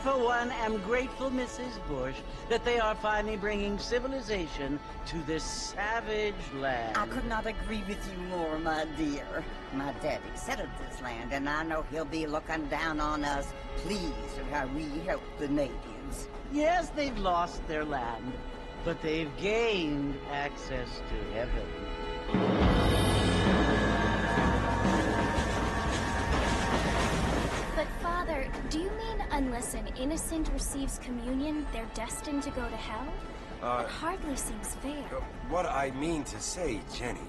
for one, am grateful, Mrs. Bush, that they are finally bringing civilization to this savage land. I could not agree with you more, my dear. My daddy settled this land, and I know he'll be looking down on us, pleased at how we help the natives. Yes, they've lost their land, but they've gained access to heaven. But Father, do you mean unless an innocent receives communion, they're destined to go to hell? That hardly seems fair. What I mean to say, Jenny,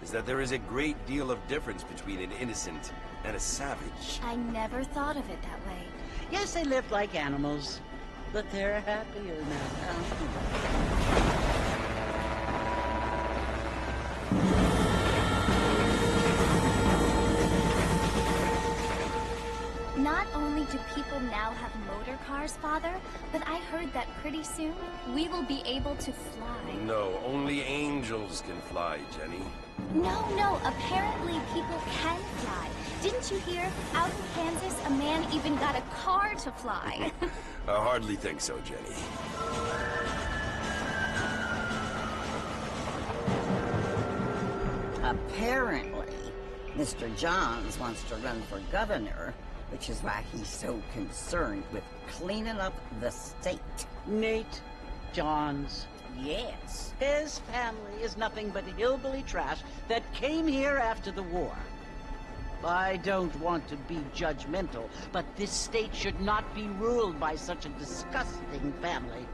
is that there is a great deal of difference between an innocent and a savage. I never thought of it that way. Yes, they lived like animals, but they're happier now. Not only do people now have motor cars, Father, but I heard that pretty soon we will be able to fly. No, only angels can fly, Jenny. No, apparently people can fly. Didn't you hear? Out in Kansas, a man even got a car to fly. I hardly think so, Jenny. Apparently, Mr. Johns wants to run for governor, which is why he's so concerned with cleaning up the state. Nate Johns. Yes. His family is nothing but hillbilly trash that came here after the war. I don't want to be judgmental, but this state should not be ruled by such a disgusting family.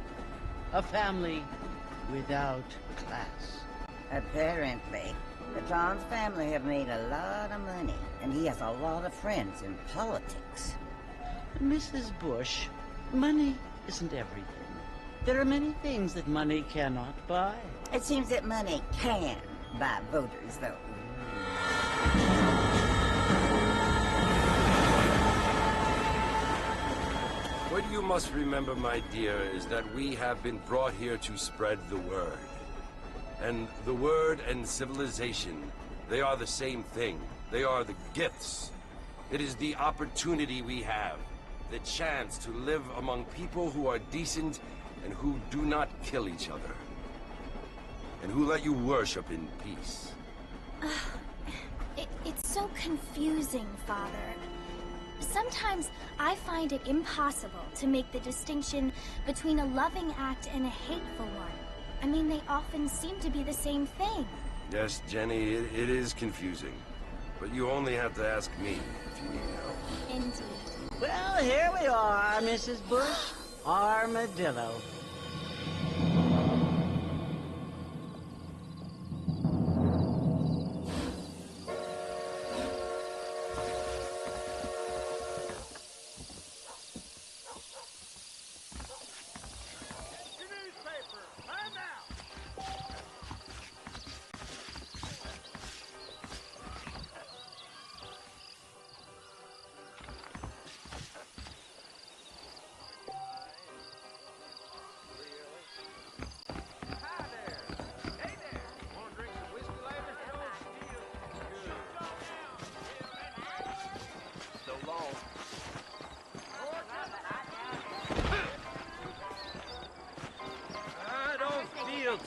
A family without class. Apparently, the Johns family have made a lot of money, and he has a lot of friends in politics. Mrs. Bush, money isn't everything. There are many things that money cannot buy. It seems that money can buy voters, though. What you must remember, my dear, is that we have been brought here to spread the word. And the word and civilization, they are the same thing. They are the gifts. It is the opportunity we have, the chance to live among people who are decent and who do not kill each other. And who let you worship in peace. It's so confusing, Father. Sometimes I find it impossible to make the distinction between a loving act and a hateful one. I mean, they often seem to be the same thing. Yes, Jenny, it is confusing. But you only have to ask me if you need help. Indeed. Well, here we are, Mrs. Bush. Armadillo.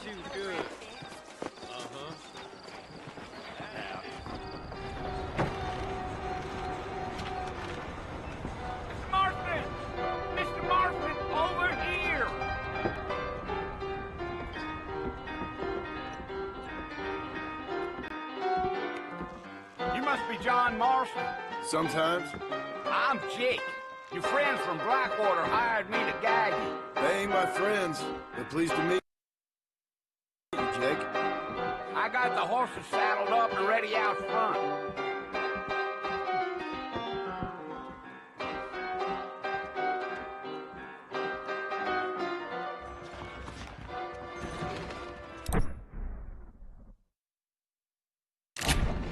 Too good. Mr. Marston! Mr. Marston, over here! You must be John Marston. Sometimes. I'm Jake. Your friends from Blackwater hired me to guide you. They ain't my friends. They're pleased to meet you, Jake. I got the horses saddled up and ready out front.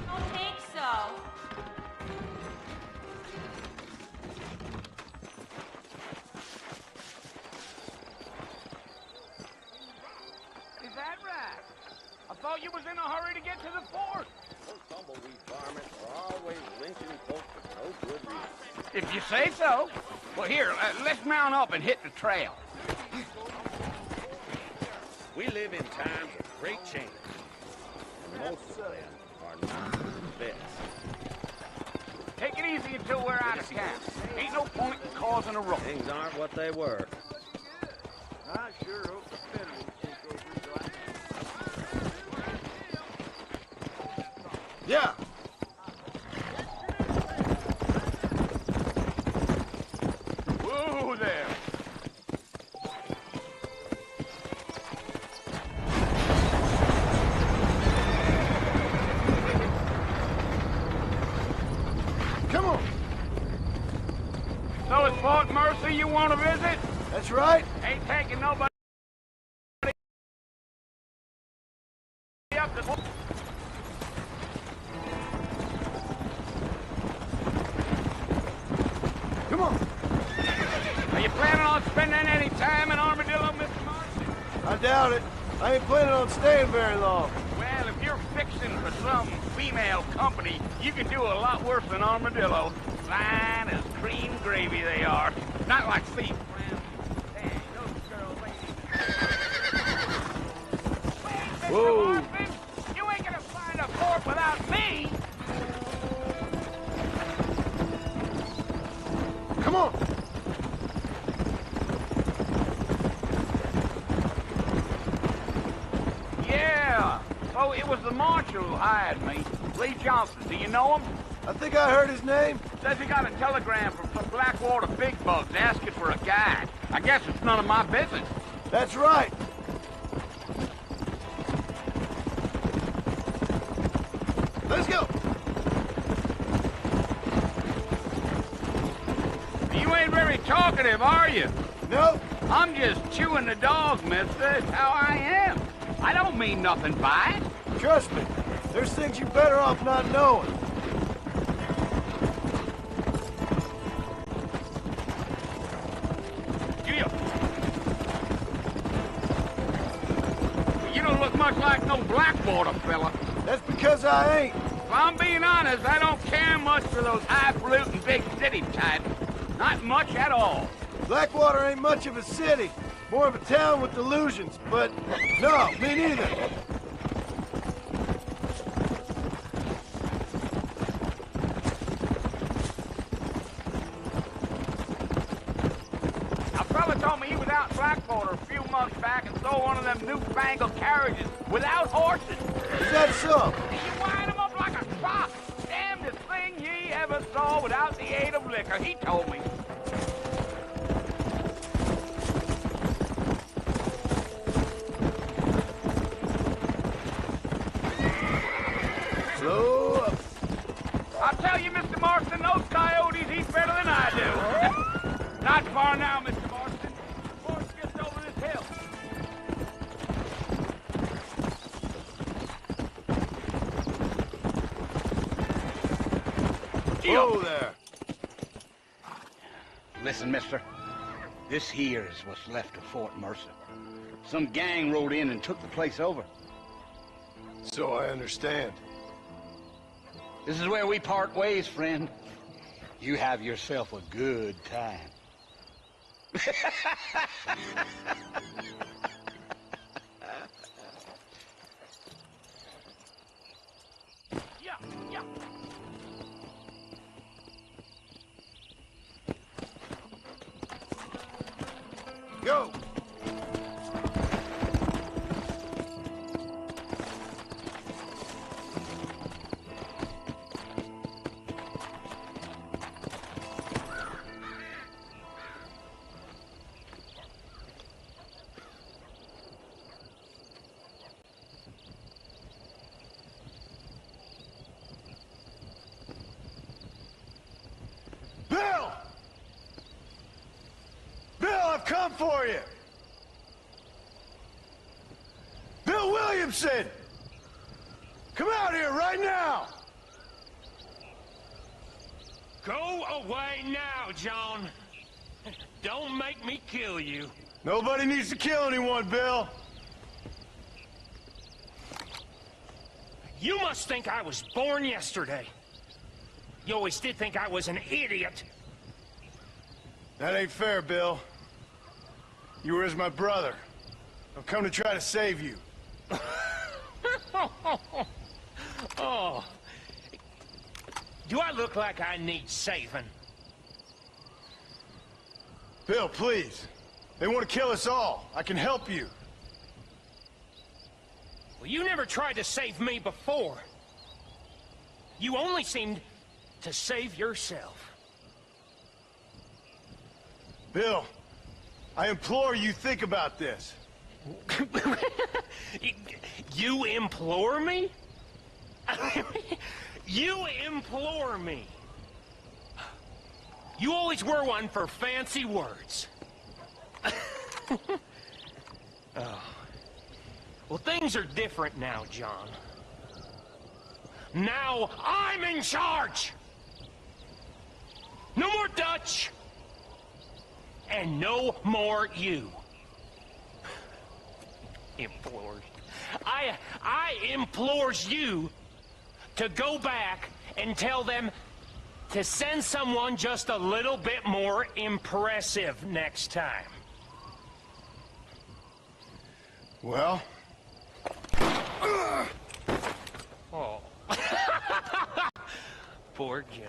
Don't think so. Is that right? I thought you was in a hurry to get to the fort. Those tumbleweed varmints are always lynching folks for no good reason. If you say so. Well, here, let's mount up and hit the trail. We live in times of great change. And most of them are not the best. Take it easy until we're out of town. Ain't no point in causing a rush. Things aren't what they were. I sure hope the Federals take over. Yeah. Whoa there. Come on. So it's Fort Mercy you want to visit? That's right. Ain't taking nobody up to... Come on. Are you planning on spending any time in Armadillo, Mr. Marston? I doubt it. I ain't planning on staying very long. Well, if you're fixing for some female company, you can do a lot worse than Armadillo. Fine as cream gravy they are. Not like Steve. Dang, those girls ain't even... Wait, Mr. Whoa. Marston, you ain't gonna find a fort without me! Come on. Yeah. So it was the marshal who hired me. Lee Johnson. Do you know him? I think I heard his name. Says he got a telegram from some Blackwater big bugs asking for a guide. I guess it's none of my business. That's right. Let's go. You ain't very talkative, are you? No. I'm just chewing the dog, mister. It's how I am. I don't mean nothing by it. Trust me. There's things you're better off not knowing. You don't look much like no Blackwater fella. That's because I ain't. If I'm being honest, I don't care much for those highfalutin big city types. Not much at all. Blackwater ain't much of a city. More of a town with delusions, but no, me neither. A fella told me he was out in Blackwater a few months back and saw one of them newfangled carriages without horses. Is that so? You wind him up like a top. Damnedest thing ye ever saw without the aid of liquor, he told me. Slow up. I'll tell you, Mr. Marston, those coyotes eat better than I do. Not far now, Mr. Marston. The fort's just over this hill. Whoa there. Listen, mister. This here is what's left of Fort Mercy. Some gang rode in and took the place over. So I understand. This is where we part ways, friend. You have yourself a good time. Yeah, yeah. Go. Bill! Bill, I've come for you! Bill Williamson! Come out here right now! Go away now, John. Don't make me kill you. Nobody needs to kill anyone, Bill. You must think I was born yesterday. You always did think I was an idiot. That ain't fair, Bill. You were as my brother. I've come to try to save you. Oh. Do I look like I need saving? Bill, please. They want to kill us all. I can help you. Well, you never tried to save me before. You only seemed to save yourself. Bill, I implore you think about this. You implore me? You implore me. You always were one for fancy words. Oh. Well, things are different now, John. Now I'm in charge! No more Dutch! And no more you. Implores. I implores you to go back and tell them to send someone just a little bit more impressive next time. Well? Oh. Poor John.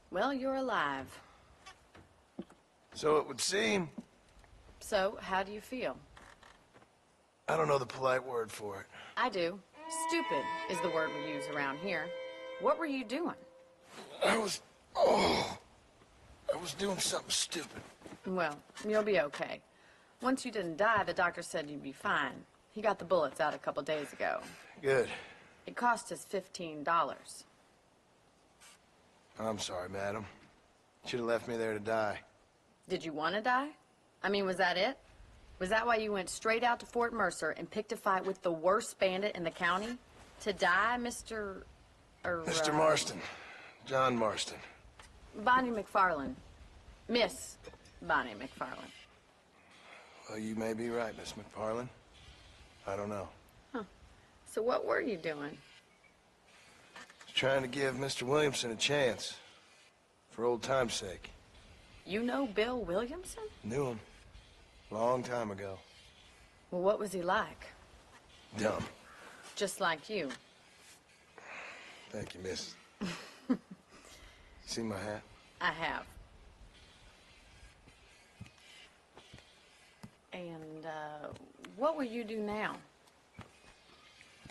Well, you're alive. So it would seem. So, how do you feel? I don't know the polite word for it. I do. Stupid is the word we use around here. What were you doing? I was doing something stupid. Well, you'll be okay. Once you didn't die, the doctor said you'd be fine. He got the bullets out a couple days ago. Good. It cost us $15. I'm sorry, madam. Should have left me there to die. Did you want to die? I mean, was that it? Was that why you went straight out to Fort Mercer and picked a fight with the worst bandit in the county? To die, Mr. Mr. Marston. John Marston. Bonnie McFarland. Miss Bonnie McFarland. Well, you may be right, Miss McFarland. I don't know. Huh. So what were you doing? Trying to give Mr. Williamson a chance. For old time's sake. You know Bill Williamson? Knew him. Long time ago. Well, what was he like? Dumb. Just like you. Thank you, miss. See my hat? I have. And, what will you do now?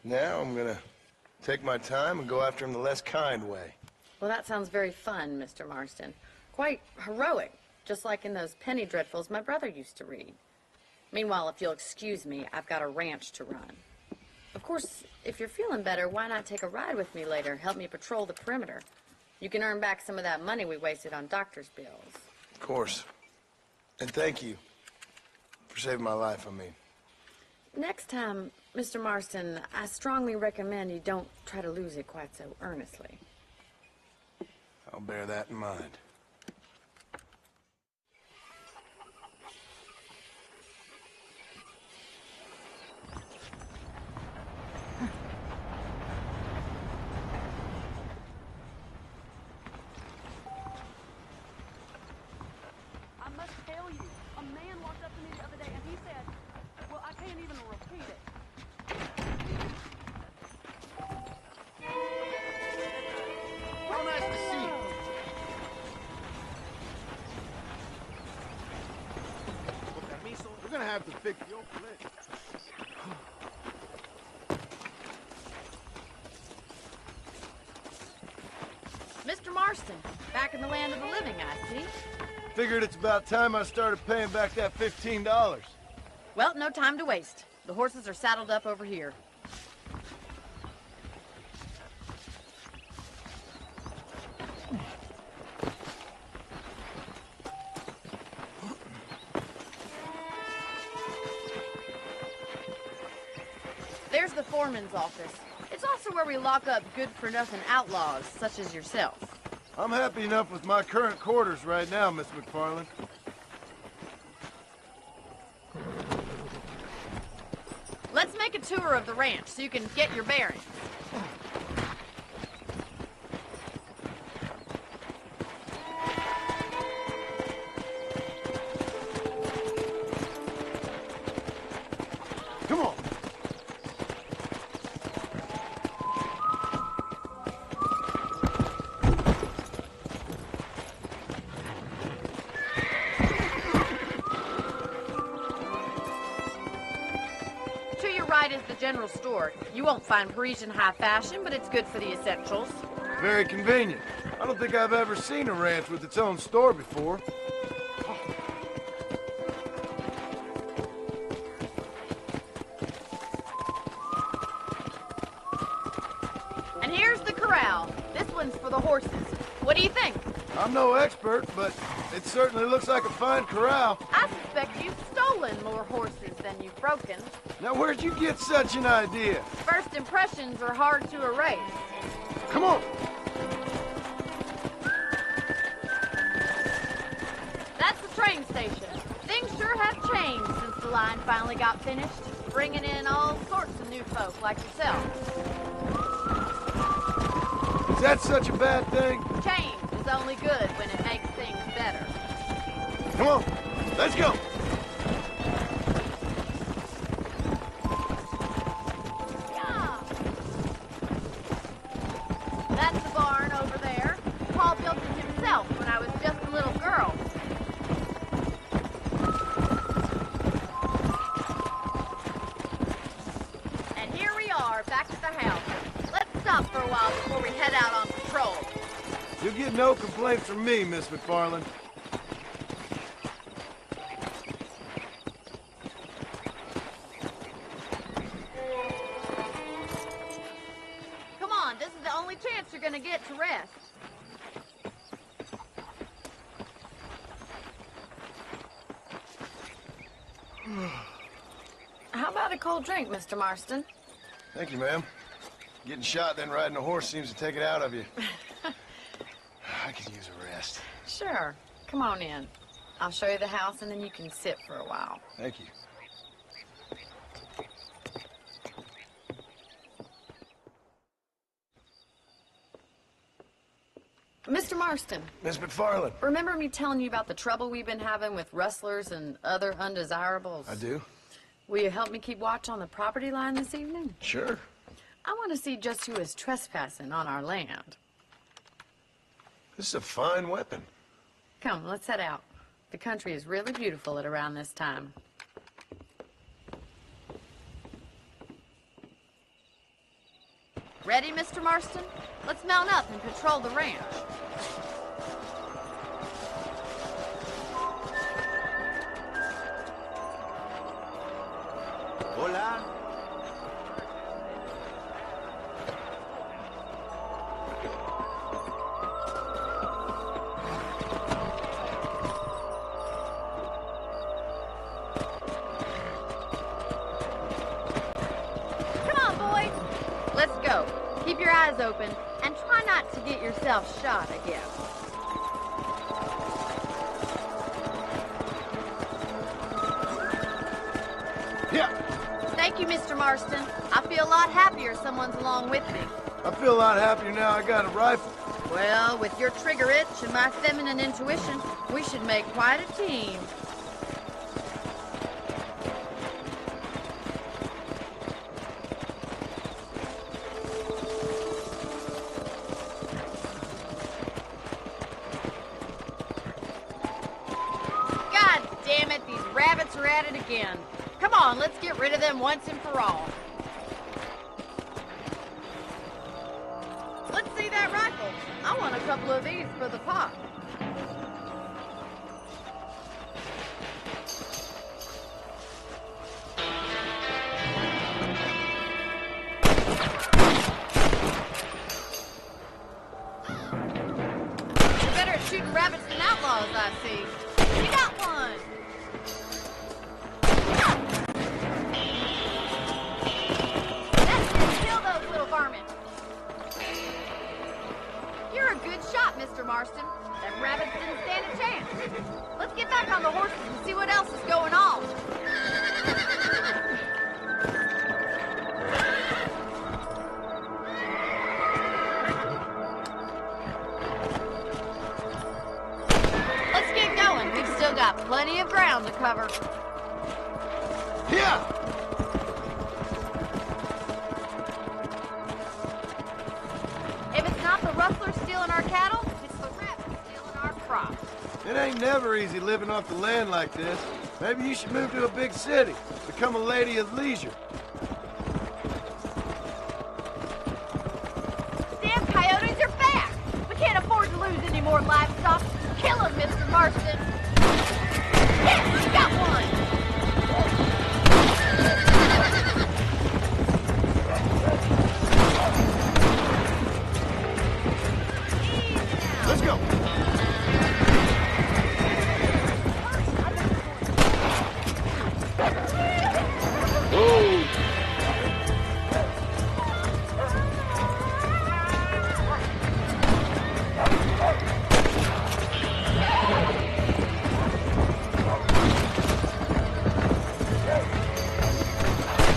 Now I'm gonna take my time and go after him the less kind way. Well, that sounds very fun, Mr. Marston. Quite heroic, just like in those penny dreadfuls my brother used to read. Meanwhile, if you'll excuse me, I've got a ranch to run. Of course, if you're feeling better, why not take a ride with me later? Help me patrol the perimeter. You can earn back some of that money we wasted on doctor's bills. Of course. And thank you for saving my life, I mean. Next time, Mr. Marston, I strongly recommend you don't try to lose it quite so earnestly. I'll bear that in mind. I must tell you, a man walked up to me the other day and he said, well, I can't even repeat it. How nice to see you. fix your flint. Mr. Marston, back in the land of the living, I see. Figured it's about time I started paying back that $15. Well, no time to waste. The horses are saddled up over here. There's the foreman's office. It's also where we lock up good-for-nothing outlaws, such as yourself. I'm happy enough with my current quarters right now, Miss McFarland. Let's make a tour of the ranch so you can get your bearings. Come on. To your right is the general store. You won't find Parisian high fashion, but it's good for the essentials. Very convenient. I don't think I've ever seen a ranch with its own store before. And here's the corral. This one's for the horses. What do you think? I'm no expert, but it certainly looks like a fine corral. I suspect you've stolen more horses than you've broken. Now, where'd you get such an idea? First impressions are hard to erase. Come on. That's the train station. Things sure have changed since the line finally got finished, bringing in all sorts of new folk like yourself. Is that such a bad thing? Change is only good when it makes things better. Come on, let's go. Yeah. That's the barn over there. Paul built it himself when I was just a little girl. And here we are, back at the house. Let's stop for a while before we head out on patrol. You'll get no complaints from me, Miss McFarland. Come on, this is the only chance you're gonna get to rest. How about a cold drink, Mr. Marston? Thank you, ma'am. Getting shot, then riding a horse seems to take it out of you. I could use a rest. Sure. Come on in. I'll show you the house, and then you can sit for a while. Thank you. Mr. Marston, Miss McFarland. remember me telling you about the trouble we've been having with rustlers and other undesirables? I do? Will you help me keep watch on the property line this evening? Sure. I want to see just who is trespassing on our land. This is a fine weapon. Come, let's head out. The country is really beautiful at around this time. Ready, Mr. Marston? Let's mount up and patrol the ranch. Hola. Come on, boys. Let's go. Keep your eyes open and try not to get yourself shot again. Yeah. Thank you, Mr. Marston. I feel a lot happier someone's along with me. I feel a lot happier now I got a rifle. Well, with your trigger itch and my feminine intuition, we should make quite a team. God damn it, these rabbits are at it again. on, let's get rid of them once and for all. Let's see that rifle. I want a couple of these for the pot. You're better at shooting rabbits than outlaws, I see. You got one! That's it, kill those little varmints. You're a good shot, Mr. Marston. Them rabbits didn't stand a chance. Let's get back on the horses and see what else is going on. Let's get going. We've still got plenty of ground to cover. Yeah! If it's not the rustlers stealing our cattle, it's the rabbits stealing our crops. It ain't never easy living off the land like this. Maybe you should move to a big city. Become a lady of leisure. Damn coyotes are back! We can't afford to lose any more livestock. Kill them, Mr. Marston! Yes, you got one! Let's go!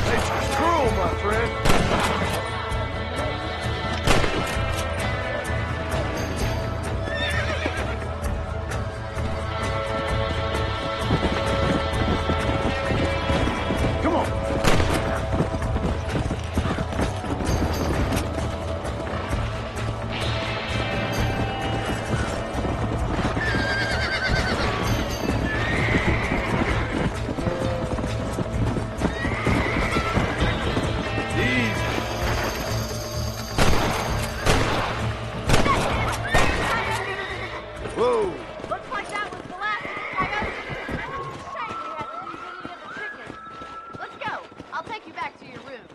Nature's cruel, my friend. Come on. Easy. Whoa. Looks like that was the last of the coyotes. Shame we had to lose any of the chickens. Let's go. I'll take you back to your room.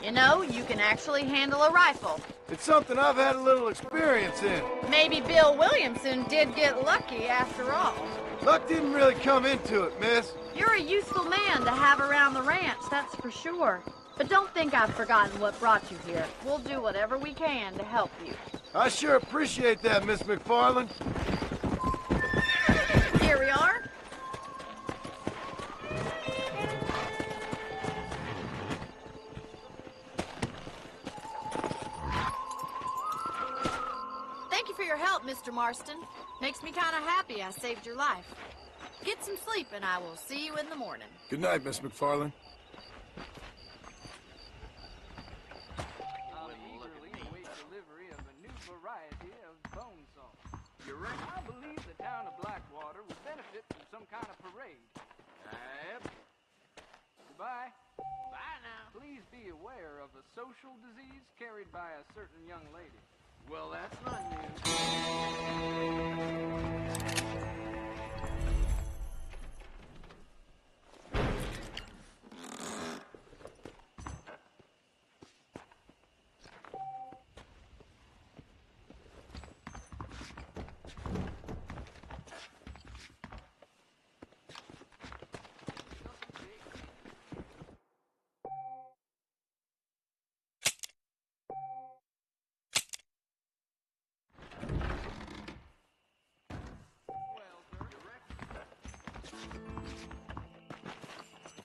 You know, you can actually handle a rifle. It's something I've had a little experience in. Maybe Bill Williamson did get lucky after all. Luck didn't really come into it, miss. You're a useful man to have around the ranch, that's for sure. But don't think I've forgotten what brought you here. We'll do whatever we can to help you. I sure appreciate that, Miss McFarland. Here we are. Thank you for your help, Mr. Marston. Makes me kind of happy I saved your life. Get some sleep and I will see you in the morning. Good night, Miss McFarland. Delivery of a new variety of bone saw. You reckon? I believe the town of Blackwater would benefit from some kind of parade. Yep. Goodbye. Bye now. Please be aware of a social disease carried by a certain young lady. Well, that's not news.